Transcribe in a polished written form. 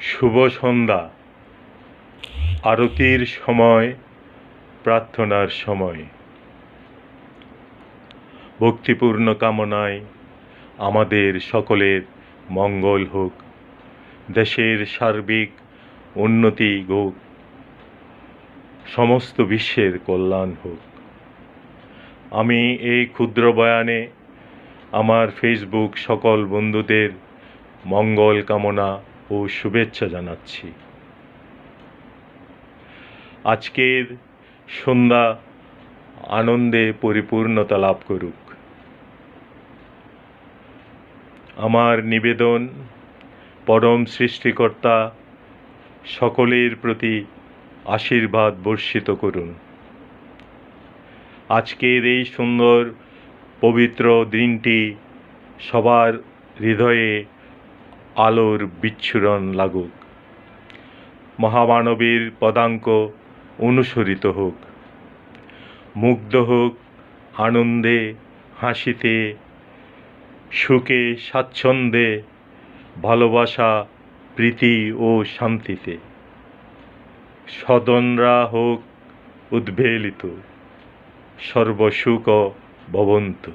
শুভ সন্ধ্যা। আরতির সময়, প্রার্থনার সময়। ভক্তিপূর্ণ কামনায় আমাদের সকলের মঙ্গল হোক, দেশের সার্বিক উন্নতি হোক, সমস্ত বিশ্বের কল্যাণ হোক। আমি এই ক্ষুদ্র বয়ানে আমার ফেসবুক সকল বন্ধুদের মঙ্গল কামনা ও শুভেচ্ছা জানাচ্ছি। আজকের সন্ধ্যা আনন্দে পরিপূর্ণতা লাভ করুক। আমার নিবেদন, পরম সৃষ্টিকর্তা সকলের প্রতি আশীর্বাদ বর্ষিত করুন। আজকের এই সুন্দর পবিত্র দিনটি সবার হৃদয়ে আলোর বিচ্ছুরণ লাগুক। মহামানবীর পদাঙ্ক অনুসরিত হোক, মুগ্ধ হোক আনন্দে, হাসিতে, সুখে, স্বাচ্ছন্দ্যে, ভালোবাসা, প্রীতি ও শান্তিতে। সদনরা হোক উদ্বেলিত, সর্বসুখ ভবন্তু।